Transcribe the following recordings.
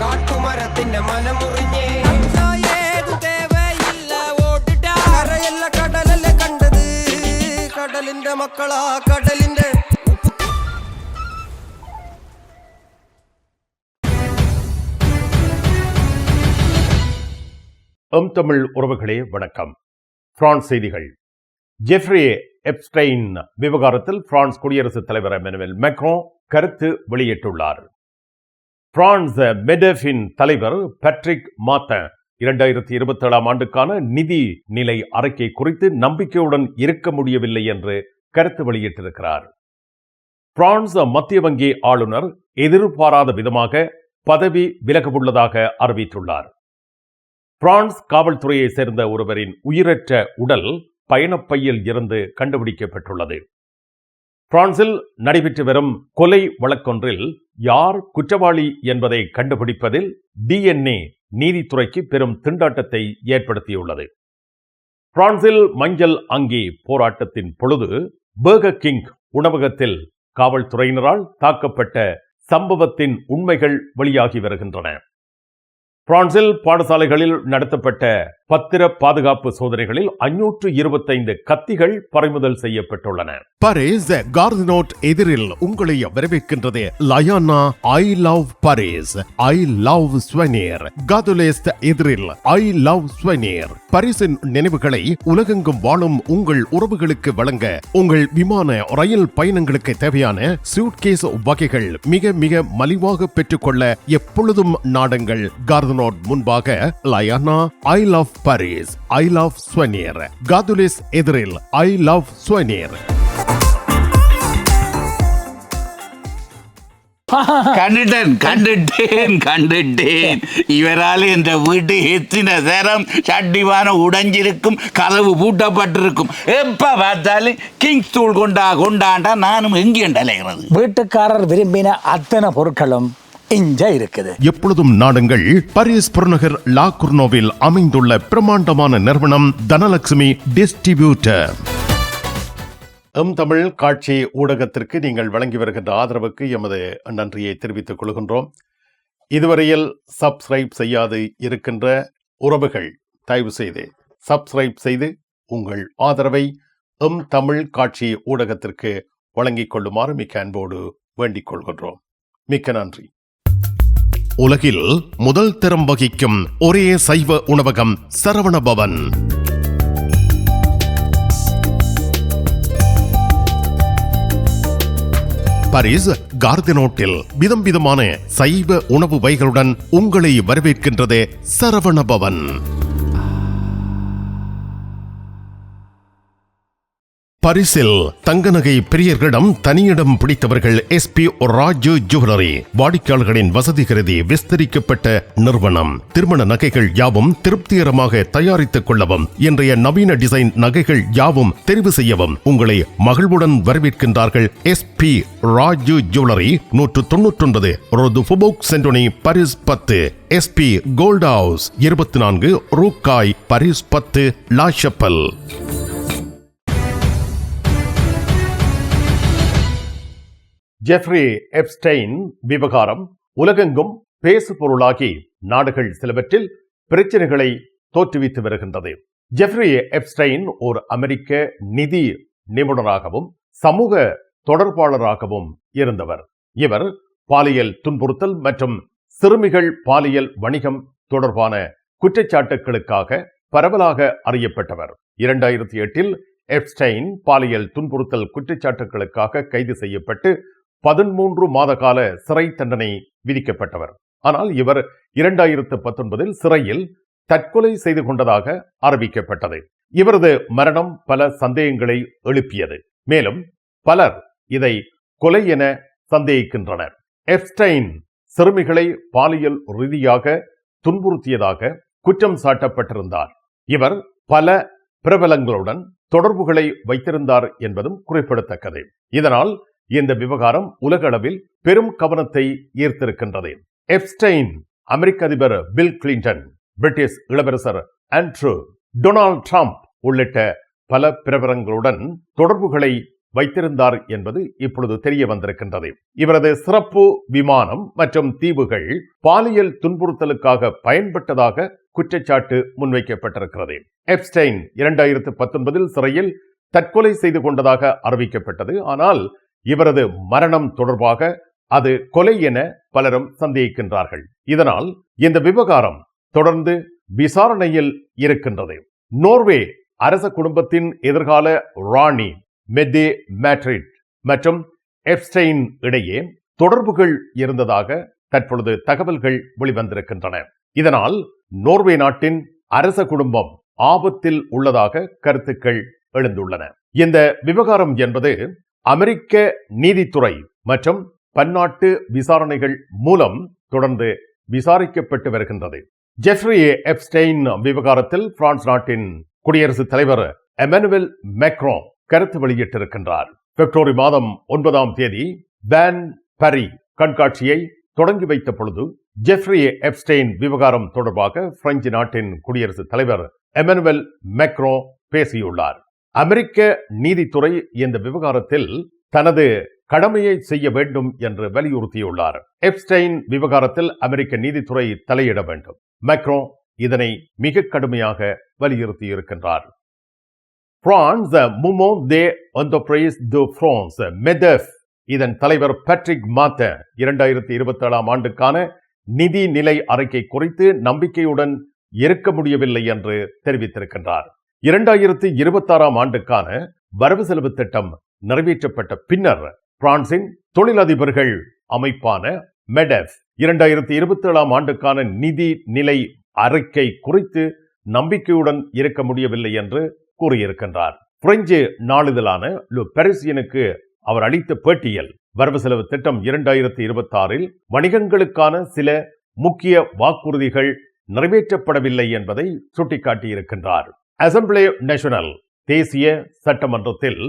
കാട്ടുമരത്തിന്റെ മനമുറിഞ്ഞേ ഏതു തേവയില്ല ഓടിട്ടാ കരയല്ല കടലല്ലേ കണ്ടത് കടലിന്റെ മക്കളാ കടലിന്റെ தமிழ் உறவுகளே வணக்கம். பிரான்ஸ் செய்திகள். ஜெஃப்ரி எப்ஸ்டைன் விவகாரத்தில் பிரான்ஸ் குடியரசுத் தலைவர் எமனுவேல் மேக்ரோன் கருத்து வெளியிட்டுள்ளார். பிரான்ஸ் மெடெஃபின் தலைவர் பேட்ரிக் மார்டின் 2027 ஆண்டுக்கான நிதி நிலை அறிக்கை குறித்து நம்பிக்கையுடன் இருக்க முடியவில்லை என்று கருத்து வெளியிட்டிருக்கிறார். பிரான்ஸ் மத்திய வங்கி ஆளுநர் எதிர்பாராத விதமாக பதவி விலகவுள்ளதாக அறிவித்துள்ளார். பிரான்ஸ் காவல்துறையை சேர்ந்த ஒருவரின் உயிரற்ற உடல் பயணப்பையில் இருந்து கண்டுபிடிக்கப்பட்டுள்ளது. பிரான்சில் நடைபெற்று வரும் கொலை வழக்கொன்றில் யார் குற்றவாளி என்பதை கண்டுபிடிப்பதில் DNA நீதித்துறைக்கு பெரும் திண்டாட்டத்தை ஏற்படுத்தியுள்ளது. பிரான்சில் மஞ்சள் அங்கி போராட்டத்தின் பொழுது பர்கர் கிங் உணவகத்தில் காவல்துறையினரால் தாக்கப்பட்ட சம்பவத்தின் உண்மைகள் வெளியாகி வருகின்றன. பிரான்சில் பாடசாலைகளில் நடத்தப்பட்ட பத்திர பாதுகாப்பு சோதனைகளில் 525 கத்திகள் பறிமுதல் செய்யப்பட்டுள்ளன. பாரிஸ் கார்தினோட் எதிரில் உங்களை வரவேற்கின்றது லயானா I love Paris, I love souvenir. Gare de l'Est எதிரில் ஐ லவ் ஸ்வெனியர். பாரிஸின் நினைவுகளை உலகெங்கும் வாழும் உங்கள் உறவுகளுக்கு வழங்க உங்கள் விமான ரயில் பயணங்களுக்கு தேவையான சூட்கேஸ் வகைகள் மிக மிக மலிவாக பெற்றுக்கொள்ள எப்பொழுதும் நாடுங்கள். கார்தினோட் முன்பாக லயானா I love Paris, I love souvenir. Gare de l'Est எதிரில் ஐ லவ் ஸ்வெனியர். கண்டுட்டேன் இவரால் என்ற வீட்டு எத்தனை தரம் சட்டிவான உடைஞ்சிருக்கும், கதவு பூட்டப்பட்டிருக்கும். எப்ப பார்த்தாலும் கிங் ஸ்டூல் கொண்டாண்டா நானும் எங்கேண்டலைகிறது. வீட்டுக்காரர் விரும்பின அத்தனை பொருட்களும் இங்க இருக்குது. எப்பொழுதும் நாடுங்கள் பாரிஸ் புறநகர் லா குர்னோவில் அமைந்துள்ள பிரமாண்டமான நிறுவனம் தனலட்சுமி டிஸ்ட்ரிபியூட்டர். தமிழ் காட்சி ஊடகத்திற்கு நீங்கள் வழங்கி வருகின்ற ஆதரவுக்கு எமது நன்றியை தெரிவித்துக் கொள்கின்றோம். இதுவரையில் சப்ஸ்கிரைப் செய்யாது இருக்கின்ற உறவுகள் தயவு செய்து சப்ஸ்கிரைப் செய்து உங்கள் ஆதரவை தமிழ் காட்சி ஊடகத்திற்கு வழங்கிக் கொள்ளுமாறு மிக்க அன்போடு வேண்டிக் கொள்கின்றோம். மிக்க நன்றி. உலகில் முதல் தரம் வகிக்கும் ஒரே சைவ உணவகம் சரவணபவன். பாரிஸ் கார்தினோட்டில் விதம் விதமான சைவ உணவு வகைகளுடன் உங்களை வரவேற்கின்றது சரவணபவன். பரிசில் தங்க நகை பிரியர்களிடம் தனியிடம் பிடித்தவர்கள் SP ராஜு ஜுவல்லரி. வாடிக்கையாளர்களின் வசதி கருதி விஸ்தரிக்கப்பட்ட நிறுவனம். திருமண நகைகள் யாவும் திருப்திகரமாக தயாரித்துக் கொள்ளவும், இன்றைய நவீன டிசைன் நகைகள் யாவும் தெரிவு செய்யவும் உங்களை மகிழ்வுடன் வரவேற்கின்றார்கள். SP Raju jewellery, 199 Rue du Faubourg Saint-Denis, Paris 10. SP gold house 24 Rue Cail, Paris 10 La Chapelle. Jeffrey Epstein விவகாரம் உலகெங்கும் பேசு பொருளாகி நாடுகள் சிலவற்றில் பிரச்சனைகளை தோற்றுவித்து வருகின்றது. ஜெஃப்ரி எப்ஸ்டைன் ஒரு அமெரிக்க நிதி நிபுணராகவும் சமூக தொடர்பாளராகவும் இருந்தவர். இவர் பாலியல் துன்புறுத்தல் மற்றும் சிறுமிகள் பாலியல் வணிகம் தொடர்பான குற்றச்சாட்டுகளுக்காக பரவலாக அறியப்பட்டவர். 2008 எப்ஸ்டைன் பாலியல் துன்புறுத்தல் குற்றச்சாட்டுகளுக்காக கைது செய்யப்பட்டு 13 மாத கால சிறை தண்டனை விதிக்கப்பட்டவர். ஆனால் இவர் 2019 சிறையில் தற்கொலை செய்து கொண்டதாக அறிவிக்கப்பட்டது. இவரது மரணம் பல சந்தேகங்களை எழுப்பியது. மேலும் பலர் இதை கொலை என சந்தேகிக்கின்றனர். எப்ஸ்டைன் சிறுமிகளை பாலியல் ரீதியாக துன்புறுத்தியதாக குற்றம் சாட்டப்பட்டிருந்தார். இவர் பல பிரபலங்களுடன் தொடர்புகளை வைத்திருந்தார் என்பதும் குறிப்பிடத்தக்கது. இதனால் இந்த விவகாரம் உலக அளவில் பெரும் கவனத்தை ஈர்த்திருக்கின்றது. எப்ஸ்டைன் அமெரிக்க அதிபர் பில் கிளின்டன், பிரிட்டிஷ் இளவரசர் ஆண்ட்ரூ, டொனால்ட் ட்ரம்ப் உள்ளிட்ட பல பிரபலங்களுடன் தொடர்புகளை வைத்திருந்தார் என்பது இப்பொழுது தெரிய வந்திருக்கின்றது. இவரது சிறப்பு விமானம் மற்றும் தீவுகள் பாலியல் துன்புறுத்தலுக்காக பயன்பட்டதாக குற்றச்சாட்டு முன்வைக்கப்பட்டிருக்கிறது. எப்ஸ்டைன் 2019 சிறையில் தற்கொலை செய்து கொண்டதாக அறிவிக்கப்பட்டது. ஆனால் இவரது மரணம் தொடர்பாக அது கொலை என பலரும் சந்தேகிக்கின்றார்கள். இதனால் இந்த விவகாரம் தொடர்ந்து விசாரணையில் இருக்கின்றது. நோர்வே அரச குடும்பத்தின் எதிர்கால ராணி மெட்டே மேட்ரிட் மற்றும் எப்ஸ்டைன் இடையே தொடர்புகள் இருந்ததாக தற்பொழுது தகவல்கள் வெளிவந்திருக்கின்றன. இதனால் நோர்வே நாட்டின் அரச குடும்பம் ஆபத்தில் உள்ளதாக கருத்துக்கள் எழுந்துள்ளன. இந்த விவகாரம் என்பது அமெரிக்க நீதித்துறை மற்றும் பன்னாட்டு விசாரணைகள் மூலம் தொடர்ந்து விசாரிக்கப்பட்டு வருகின்றது. ஜெஃப்ரி எப்ஸ்டைன் விவகாரத்தில் பிரான்ஸ் நாட்டின் குடியரசுத் தலைவர் எமனுவல் மேக்ரோ கருத்து வெளியிட்டிருக்கின்றார். பிப்ரவரி மாதம் 9ஆம் தேதி பேன் பரி கண்காட்சியை தொடங்கி வைத்த பொழுது ஜெஃப்ரி எப்ஸ்டைன் விவகாரம் தொடர்பாக பிரெஞ்சு நாட்டின் குடியரசுத் தலைவர் எமனுவல் மேக்ரோ பேசியுள்ளார். அமெரிக்க நீதித்துறை இந்த விவகாரத்தில் தனது கடமையை செய்ய வேண்டும் என்று வலியுறுத்தியுள்ளார். எப்ஸ்டைன் விவகாரத்தில் அமெரிக்க நீதித்துறை தலையிட வேண்டும். மேக்ரோ இதனை மிக கடுமையாக வலியுறுத்தியிருக்கின்றார். France Mouvement des Entreprises de France MEDEF இதன் தலைவர் பேட்ரிக் மார்டின் 2027ஆம் ஆண்டுக்கான நிதி நிலை அறிக்கை குறித்து நம்பிக்கையுடன் இருக்க முடியவில்லை என்று தெரிவித்திருக்கின்றார். 2026ஆம் ஆண்டுக்கான வரவு செலவு திட்டம் நிறைவேற்றப்பட்ட பின்னர் பிரான்சின் தொழிலதிபர்கள் அமைப்பான மெடெஃப் 2027ஆம் ஆண்டுக்கான நிதி நிலை அறிக்கை குறித்து நம்பிக்கையுடன் இருக்க முடியவில்லை என்று கூறியிருக்கின்றார். பிரெஞ்சு நாளிதழான லு பாரிசியனுக்கு அவர் அளித்த பேட்டியில் வரவு செலவு திட்டம் 2026இல் வணிகங்களுக்கான சில முக்கிய வாக்குறுதிகள் நிறைவேற்றப்படவில்லை என்பதை சுட்டிக்காட்டியிருக்கின்றார். அசெம்பிளி நேஷனல் தேசிய சட்டமன்றத்தில்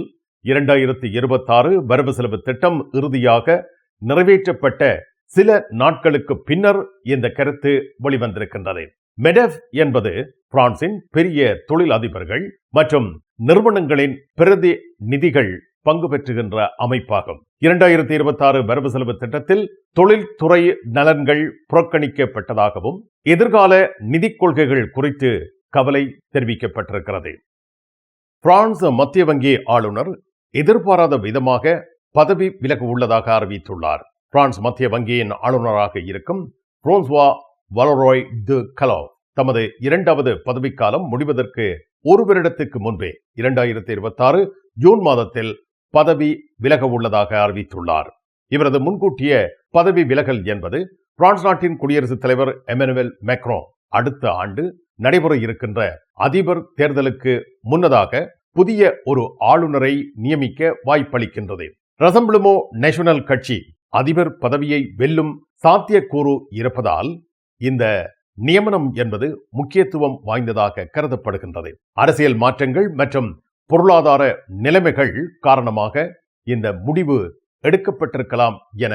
2026 வரவு செலவு திட்டம் இறுதியாக நிறைவேற்றப்பட்ட சில நாட்களுக்கு பின்னர் இந்த கருத்து வெளிவந்திருக்கின்றது. மெடெஃப் என்பது பிரான்சின் பெரிய தொழில் அதிபர்கள் மற்றும் நிறுவனங்களின் பிரதிநிதிகள் பங்கு பெற்றுகின்ற அமைப்பாகும். 2026 வரவு செலவு திட்டத்தில் தொழில்துறை நலன்கள் புறக்கணிக்கப்பட்டதாகவும் எதிர்கால நிதி கொள்கைகள் குறித்து கவலை தெரிவிக்கப்பட்டிருக்கிறது. பிரான்ஸ் மத்திய வங்கி ஆளுநர் எதிர்பாராத விதமாக பதவி விலக உள்ளதாக அறிவித்துள்ளார். பிரான்ஸ் மத்திய வங்கியின் ஆளுநராக இருக்கும் பிரான்சுவா வலரோய் டு கலோ தமது 2வது பதவிக்காலம் முடிவதற்கு ஒரு வருடத்துக்கு முன்பே 2026 ஜூன் மாதத்தில் பதவி விலக உள்ளதாக அறிவித்துள்ளார். இவரது முன்கூட்டிய பதவி விலகல் என்பது பிரான்ஸ் நாட்டின் குடியரசுத் தலைவர் எமனுவல் மேக்ரோ அடுத்த ஆண்டு நடைபெற இருக்கின்ற அதிபர் தேர்தலுக்கு முன்னதாக புதிய ஒரு ஆளுநரை நியமிக்க வாய்ப்பளிக்கின்றது. ரசம்பிளமோ நேஷனல் கட்சி அதிபர் பதவியை வெல்லும் சாத்தியக்கூறு இருப்பதால் இந்த நியமனம் என்பது முக்கியத்துவம் வாய்ந்ததாக கருதப்படுகின்றது. அரசியல் மாற்றங்கள் மற்றும் பொருளாதார நிலைமைகள் காரணமாக இந்த முடிவு எடுக்கப்பட்டிருக்கலாம் என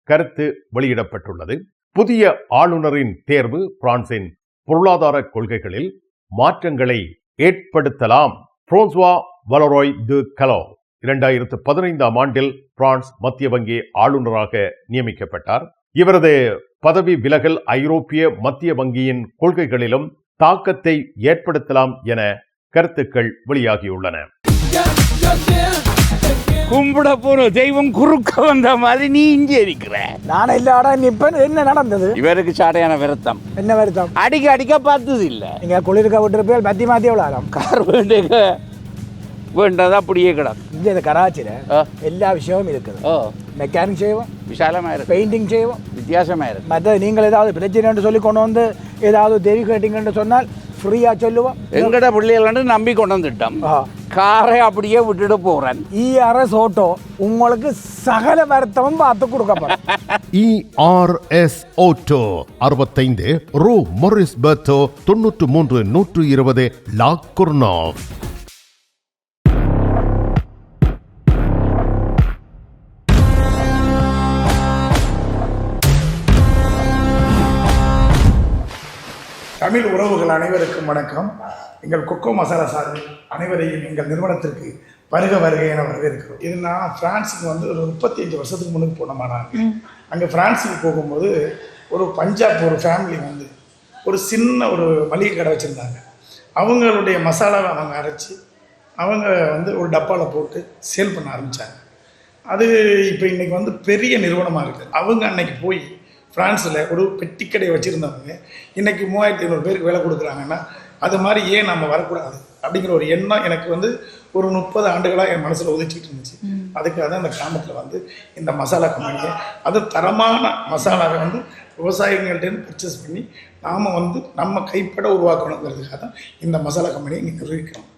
கருத்து வெளியிடப்பட்டுள்ளது. புதிய ஆளுநரின் தேர்வு பிரான்சின் பொருளாதார கொள்கைகளில் மாற்றங்களை ஏற்படுத்தலாம். பிரான்சுவா வலரோய் டு கலோ 2015ஆம் ஆண்டில் பிரான்ஸ் மத்திய வங்கி ஆளுநராக நியமிக்கப்பட்டார். இவரது பதவி விலகல் ஐரோப்பிய மத்திய வங்கியின் கொள்கைகளிலும் தாக்கத்தை ஏற்படுத்தலாம் என கருத்துக்கள் வெளியாகியுள்ளன. கும்பிட போற தெய்வம் குறுக்க வந்த மாதிரி நீ இங்கே இருக்கிற. நான் இல்லாடா நிப்பன். என்ன நடந்தது? இவருக்கு சாடையான வருத்தம். என்ன வருத்தம்? அடிக்க பார்த்தது இல்ல. நீங்க குளிர்க்க விட்டுருப்பீங்க. மாத்தி மாத்தி எவ்வளோ கார் வேண்டதா அப்படியே கிடக்கு. இங்கே இந்த கராச்சியில் எல்லா விஷயமும் இருக்குது. மெக்கானிக் செய்வோம், விசாலமாக இருக்கு. பெயிண்டிங் செய்வோம், வித்தியாசமாக இருக்கு. மற்ற நீங்கள் ஏதாவது பிரச்சனை சொல்லி கொண்டு வந்து ஏதாவது தேவி கேட்டிங்கன்னு சொன்னால் ஃப்ரீயா சொல்லுவோம். எங்கட பிள்ளைகள் நம்பி கொண்டு வந்துட்டோம். காரை அப்படியே விட்டுட்டு போறேன். ERS ஆட்டோ உங்களுக்கு சகல வருத்தமும் பார்த்து கொடுக்கப்படும். ERS ஆட்டோ 65 ரூ மொரிஸ் பெர்தோ 93 120 லா குர்னாவ். தமிழ் உறவுகள் அனைவருக்கும் வணக்கம். எங்கள் கொக்கோ மசாலா சார்பில் அனைவரையும் எங்கள் நிறுவனத்திற்கு வருக வருகை என வரவேற்கிறோம். இது நான் ஃப்ரான்ஸுக்கு வந்து ஒரு 35 வருஷத்துக்கு முன்னுக்கு போனோமானாங்க. அங்கே ஃப்ரான்ஸுக்கு போகும்போது ஒரு பஞ்சாப் ஒரு ஃபேமிலி வந்து ஒரு சின்ன ஒரு மளிகை கடை வச்சுருந்தாங்க. அவங்களுடைய மசாலாவை அவங்க அரைச்சி அவங்க வந்து ஒரு டப்பாவில் போட்டு சேல் பண்ண ஆரம்பித்தாங்க. அது இப்போ இன்றைக்கி வந்து பெரிய நிறுவனமாக இருக்குது. அவங்க அன்னைக்கு போய் ஃப்ரான்ஸில் ஒரு பெட்டி கடை வச்சுருந்தவங்க இன்றைக்கி 3500 பேருக்கு வேலை கொடுக்குறாங்கன்னா அது மாதிரி ஏன் நம்ம வரக்கூடாது அப்படிங்கிற ஒரு எண்ணம் எனக்கு வந்து ஒரு 30 ஆண்டுகளாக என் மனசில் உதிச்சிட்டு இருந்துச்சு. அதுக்காக தான் இந்த கிராமத்தில் வந்து இந்த மசாலா கம்பெனியை, அது தரமான மசாலாவை வந்து விவசாயிகள்கிட்ட பர்ச்சேஸ் பண்ணி நாம் வந்து நம்ம கைப்பட உருவாக்கணுங்கிறதுக்காக தான் இந்த மசாலா கம்பெனியை இங்கே நிர்வகிக்கிறோம்.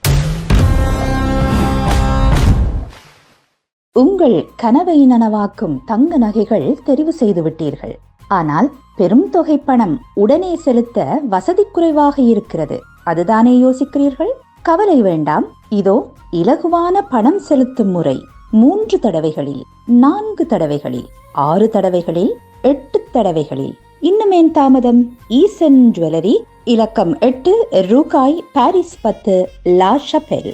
உங்கள் கனவை நனவாக்கும் தங்க நகைகள் தெரிவு செய்து விட்டீர்கள். ஆனால் பெரும் தொகை பணம் உடனே செலுத்த வசதி குறைவாக இருக்கிறது. அதுதானே யோசிக்கிறீர்கள்? கவலை வேண்டாம். இதோ இலகுவான பணம் செலுத்தும் முறை. 3 தடவைகளில், 4 தடவைகளில், 6 தடவைகளில், 8 தடவைகளில். இன்னுமேன் தாமதம்? ஈசன் ஜுவல்லரி, இலக்கம் 8, ரூகாய், பாரிஸ் 10, லா ஷபெல்.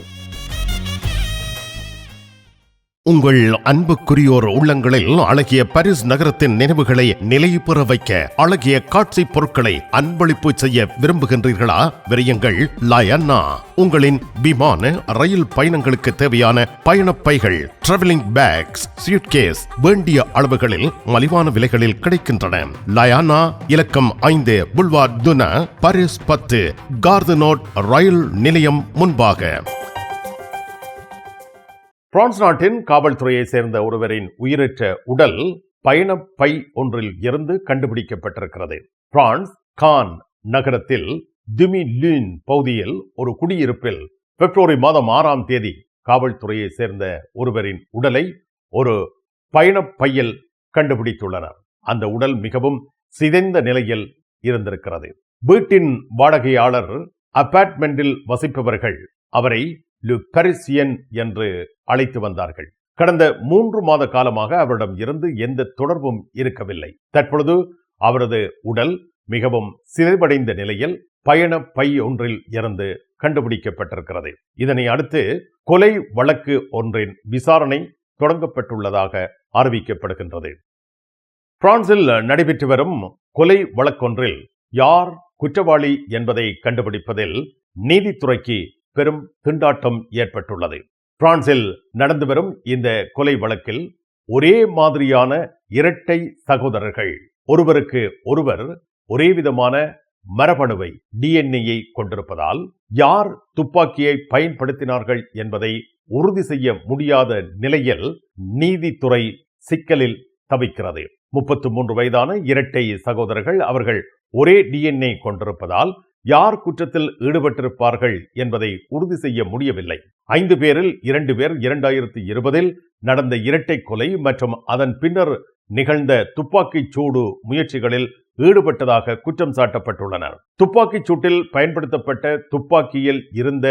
உங்கள் அன்புக்குரியோர் உள்ளங்களில் அழகிய பாரிஸ் நகரத்தின் நினைவுகளை நிலைபெற வைக்க அழகிய காட்சி பொருட்களை அன்பளிப்பு செய்ய விரும்புகின்றீர்களா? விரையுங்கள் லயன்னா. உங்களின் விமான ரயில் பயணங்களுக்கு தேவையான பயணப்பைகள், டிராவலிங் பேக்ஸ், சூட்கேஸ் வேண்டிய அளவுகளில் மலிவான விலைகளில் கிடைக்கின்றன. லயானா, இலக்கம் 5, புல்வார்ட் துனா, பாரிஸ் 10, கார்தனோட் ரயில் நிலையம் முன்பாக. பிரான்ஸ் நாட்டின் காவல்துறையை சேர்ந்த ஒருவரின் உயிரற்ற உடல் பயணப்பை ஒன்றில் இருந்து கண்டுபிடிக்கப்பட்டிருக்கிறது. பிரான்ஸ் கான் நகரத்தில் துமிலூன் பகுதியில் ஒரு குடியிருப்பில் பிப்ரவரி மாதம் 6ஆம் தேதி காவல்துறையை சேர்ந்த ஒருவரின் உடலை ஒரு பயணப்பையில் கண்டுபிடித்துள்ளனர். அந்த உடல் மிகவும் சிதைந்த நிலையில் இருந்திருக்கிறது. வீட்டின் வாடகையாளர், அபார்ட்மெண்டில் வசிப்பவர்கள் அவரை லு பாரிசியன் என்று அழைத்து வந்தார்கள். கடந்த 3 மாத காலமாக அவரிடம் இருந்து எந்த தொடர்பும் இருக்கவில்லை. தற்பொழுது அவரது உடல் மிகவும் சிதைவடைந்த நிலையில் பயண பை ஒன்றில் இருந்து கண்டுபிடிக்கப்பட்டிருக்கிறது. இதனை அடுத்து கொலை வழக்கு ஒன்றின் விசாரணை தொடங்கப்பட்டுள்ளதாக அறிவிக்கப்படுகின்றது. பிரான்சில் நடைபெற்று வரும் கொலை வழக்கொன்றில் யார் குற்றவாளி என்பதை கண்டுபிடிப்பதில் நீதித்துறைக்கு பெரும் திண்டாட்டம் ஏற்பட்டுள்ளது. பிரான்சில் நடந்து வரும் இந்த கொலை வழக்கில் ஒரே மாதிரியான இரட்டை சகோதரர்கள் ஒருவருக்கு ஒருவர் ஒரே விதமான மரபணுவை டிஎன்ஏயை கொண்டிருப்பதால் யார் துப்பாக்கியை பயன்படுத்தினார்கள் என்பதை உறுதி செய்ய முடியாத நிலையில் நீதித்துறை சிக்கலில் தவிக்கிறது. 33 வயதான இரட்டை சகோதரர்கள், அவர்கள் ஒரே டிஎன்ஏ கொண்டிருப்பதால் யார் குற்றத்தில் ஈடுபட்டிருப்பார்கள் என்பதை உறுதி செய்ய முடியவில்லை. 5 பேரில் 2 பேர் 2020 நடந்த இரட்டை கொலை மற்றும் அதன் பின்னர் நிகழ்ந்த துப்பாக்கிச் சூடு முயற்சிகளில் ஈடுபட்டதாக குற்றம் சாட்டப்பட்டுள்ளனர். துப்பாக்கிச் சூட்டில் பயன்படுத்தப்பட்ட துப்பாக்கியில் இருந்த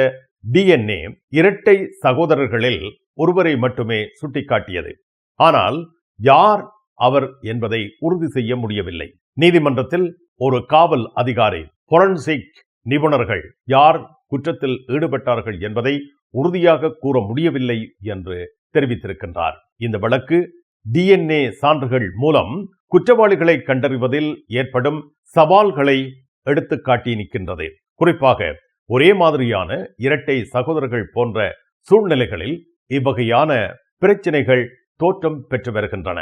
டிஎன்ஏ இரட்டை சகோதரர்களில் ஒருவரை மட்டுமே சுட்டிக்காட்டியது. ஆனால் யார் அவர் என்பதை உறுதி செய்ய முடியவில்லை. நீதிமன்றத்தில் ஒரு காவல் அதிகாரி, ஃபோரன்சிக் நிபுணர்கள் யார் குற்றத்தில் ஈடுபட்டார்கள் என்பதை உறுதியாக கூற முடியவில்லை என்று தெரிவித்திருக்கின்றார். இந்த வழக்கு டிஎன்ஏ சான்றுகள் மூலம் குற்றவாளிகளை கண்டறிவதில் ஏற்படும் சவால்களை எடுத்து காட்டி நிற்கின்றது. குறிப்பாக ஒரே மாதிரியான இரட்டை சகோதரர்கள் போன்ற சூழ்நிலைகளில் இவ்வகையான பிரச்சனைகள் தோற்றம் பெற்று வருகின்றன.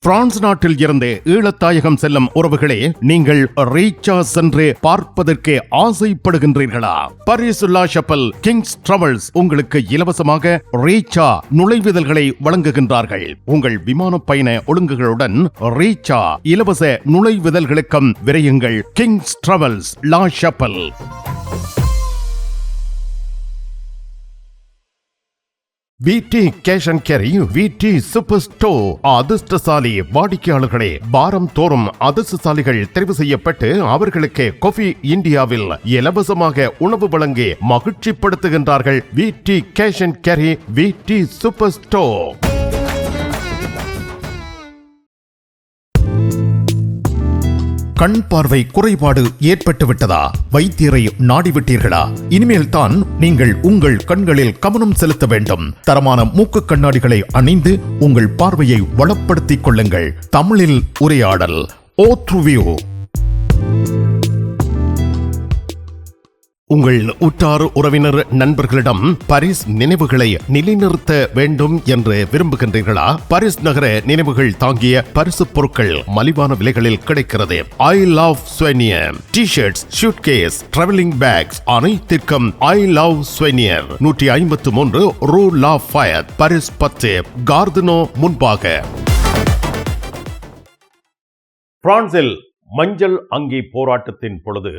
பிரான்ஸ் நாட்டில் இருந்து ஈழத்தாயகம் செல்லும் உறவுகளே, நீங்கள் ரீச்சா சென்று பார்ப்பதற்கு ஆசைப்படுகின்றீர்களா? Paris La Chapelle Kings Travels உங்களுக்கு இலவசமாக ரீச்சா நுழைவுதல்களை வழங்குகின்றார்கள். உங்கள் விமான பயண ஒழுங்குகளுடன் ரீச்சா இலவச நுழைவுதல்களுக்கும் விரையுங்கள். Kings Travels La Chapelle. VT cash and carry, VT super store. அதிர்ஷ்டசாலி வாடிக்கையாளர்களே, வாரம் தோறும் அதிர்ஷ்டசாலிகள் தெரிவு செய்யப்பட்டு அவர்களுக்கு காஃபி இந்தியாவில் இலவசமாக உணவு வழங்கி மகிழ்ச்சிப்படுத்துகின்றார்கள். VT cash and carry, VT super store. கண் பார்வை குறைபாடு ஏற்பட்டு விட்டதா? வைத்தியரை நாடிவிட்டீர்களா? இனிமேல் தான் நீங்கள் உங்கள் கண்களில் கவனம் செலுத்த வேண்டும். தரமான மூக்கு கண்ணாடிகளை அணிந்து உங்கள் பார்வையை வளப்படுத்திக் கொள்ளுங்கள். தமிழில் உரையாடல் ஓத்ருவியூ. உங்கள் உற்றார் உறவினர் நண்பர்களிடம் பாரிஸ் நினைவுகளை நிலைநிறுத்த வேண்டும் என்று விரும்புகின்றீர்களா? பாரிஸ் நகர நினைவுகள் தாங்கிய பரிசு பொருட்கள் மலிவான விலைகளில் கிடைக்கிறது. ஐ love souvenir T-shirts, suitcase, travelling packs அனைத்திற்கும் ஐ லவ் ஸ்வெனியர். 153 ரூ லா ஃபயத், பாரிஸ் 10, கார்தினோ முன்பாக. பிரான்சில் மஞ்சள் அங்கி போராட்டத்தின் பொழுது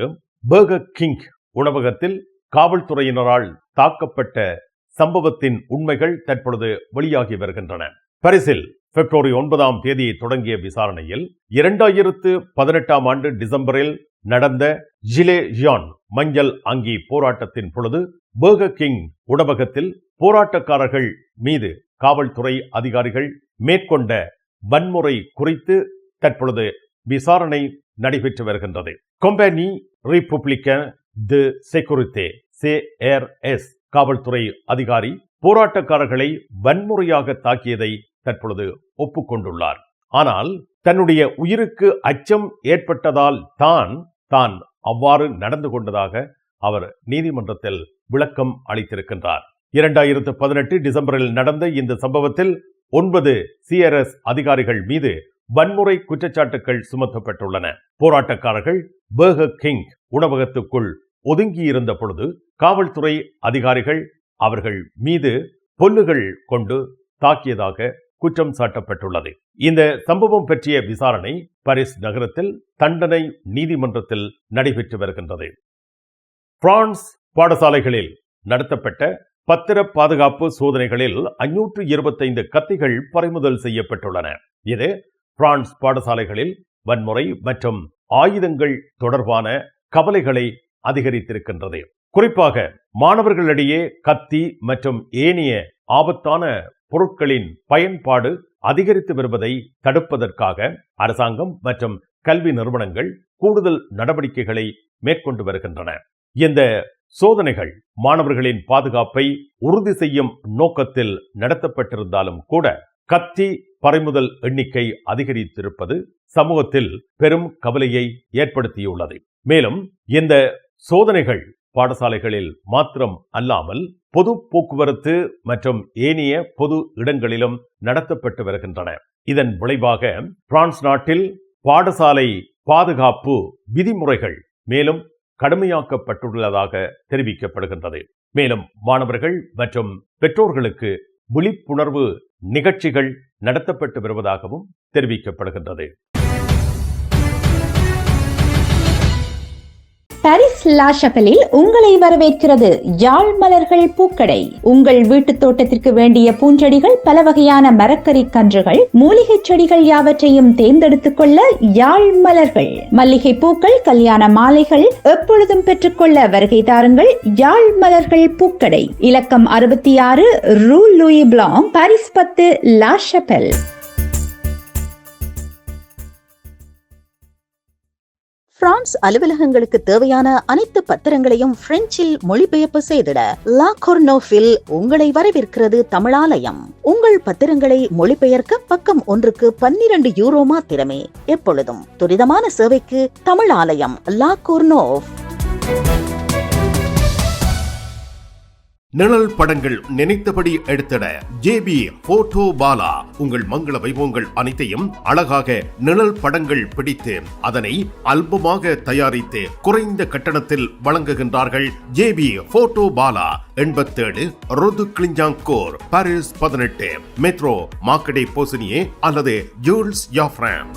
பர்கர் கிங் உணவகத்தில் காவல்துறையினரால் தாக்கப்பட்ட சம்பவத்தின் உண்மைகள் தற்பொழுது வெளியாகி வருகின்றன. பாரிஸில் பிப்ரவரி 9 தொடங்கிய விசாரணையில் 2018 டிசம்பரில் நடந்த ஜிலே ஜான் மஞ்சள் அங்கி போராட்டத்தின் பொழுது பர்கர் கிங் உணவகத்தில் போராட்டக்காரர்கள் மீது காவல்துறை அதிகாரிகள் மேற்கொண்ட வன்முறை குறித்து தற்பொழுது விசாரணை நடைபெற்று வருகின்றது. கம்பெனி ரிபப்ளிகன் தி செக்யூரிட்டி CRS காவல்துறை அதிகாரி போராட்டக்காரர்களை வன்முறையாக தாக்கியதை தற்பொழுது ஒப்புக்கொண்டுள்ளார். ஆனால் தன்னுடைய உயிருக்கு அச்சம் ஏற்பட்டதால் தான் அவ்வாறு நடந்து கொண்டதாக அவர் நீதிமன்றத்தில் விளக்கம் அளித்திருக்கின்றார். 2018 டிசம்பரில் நடந்த இந்த சம்பவத்தில் 9 CRS அதிகாரிகள் மீது வன்முறை குற்றச்சாட்டுகள் சுமத்தப்பட்டுள்ளன. போராட்டக்காரர்கள் பர்கர் கிங் உணவகத்துக்குள் ஒதுங்கியிருந்த பொழுது காவல்துறை அதிகாரிகள் அவர்கள் மீது பொல்லுகள் கொண்டு தாக்கியதாக குற்றம் சாட்டப்பட்டுள்ளது. இந்த சம்பவம் பற்றிய விசாரணை பாரிஸ் நகரத்தில் தண்டனை நீதிமன்றத்தில் நடைபெற்று வருகின்றது. பிரான்ஸ் பாடசாலைகளில் நடத்தப்பட்ட பத்திர பாதுகாப்பு சோதனைகளில் 525 கத்திகள் பறிமுதல் செய்யப்பட்டுள்ளன. இது பிரான்ஸ் பாடசாலைகளில் வன்முறை மற்றும் ஆயுதங்கள் தொடர்பான கவலைகளை அதிகரித்திருக்கின்றது. குறிப்பாக மாணவர்களிடையே கத்தி மற்றும் ஏனைய ஆபத்தான பொருட்களின் பயன்பாடு அதிகரித்து வருவதை தடுப்பதற்காக அரசாங்கம் மற்றும் கல்வி நிறுவனங்கள் கூடுதல் நடவடிக்கைகளை மேற்கொண்டு வருகின்றன. இந்த சோதனைகள் மாணவர்களின் பாதுகாப்பை உறுதி செய்யும் நோக்கத்தில் நடத்தப்பட்டிருந்தாலும் கூட கத்தி பறிமுதல் எண்ணிக்கை அதிகரித்திருப்பது சமூகத்தில் பெரும் கவலையை ஏற்படுத்தியுள்ளது. மேலும் இந்த சோதனைகள் பாடசாலைகளில் மாத்திரம் அல்லாமல் பொது போக்குவரத்து மற்றும் ஏனைய பொது இடங்களிலும் நடத்தப்பட்டு வருகின்றன. இதன் விளைவாக பிரான்ஸ் நாட்டில் பாடசாலை பாதுகாப்பு விதிமுறைகள் மேலும் கடுமையாக்கப்பட்டுள்ளதாக தெரிவிக்கப்படுகின்றது. மேலும் மாணவர்கள் மற்றும் பெற்றோர்களுக்கு விழிப்புணர்வு நிகழ்ச்சிகள் நடத்தப்பட்டு வருவதாகவும் தெரிவிக்கப்படுகின்றது. பாரிஸ் லா ஷபலில் உங்களை வரவேற்கிறது யாழ் மலர்கள் பூக்கடை. உங்கள் வீட்டு தோட்டத்திற்கு வேண்டிய பூஞ்செடிகள், பல வகையான மரக்கறி கன்றுகள், மூலிகை செடிகள் யாவற்றையும் தேர்ந்தெடுத்துக் கொள்ள யாழ் மலர்கள். மல்லிகை பூக்கள், கல்யாண மாலைகள் எப்பொழுதும் பெற்றுக்கொள்ள வருகை தாருங்கள் யாழ் மலர்கள் பூக்கடை. இலக்கம் 66 ரூ லூயி பிளாங், பாரிஸ் 10, லா ஷபல். பிரான்ஸ் அலுவலகங்களுக்கு தேவையான அனைத்து பத்திரங்களையும் பிரெஞ்சில் மொழிபெயர்ப்பு செய்திட லா கொர்னோஃபில் உங்களை வரவேற்கிறது தமிழாலயம். உங்கள் பத்திரங்களை மொழிபெயர்க்க பக்கம் ஒன்றுக்கு 12 யூரோ மாத்திரமே. எப்பொழுதும் துரிதமான சேவைக்கு தமிழாலயம், லா கொர்னோஃப். நிழல் படங்கள் நினைத்தபடி எடுத்திட JB போட்டோ பாலா. உங்கள் மங்கள வைபவங்கள் அனைத்தையும் அழகாக நிழல் படங்கள் பிடித்து அதனை ஆல்பமாக தயாரித்து குறைந்த கட்டணத்தில் வழங்குகின்றார்கள். JB photo Bala. 87 Rue de Clignancourt, Paris 18, metro Marcadet Poissonniers அல்லது ஜூல்ஸ் யாஃப்ரான்.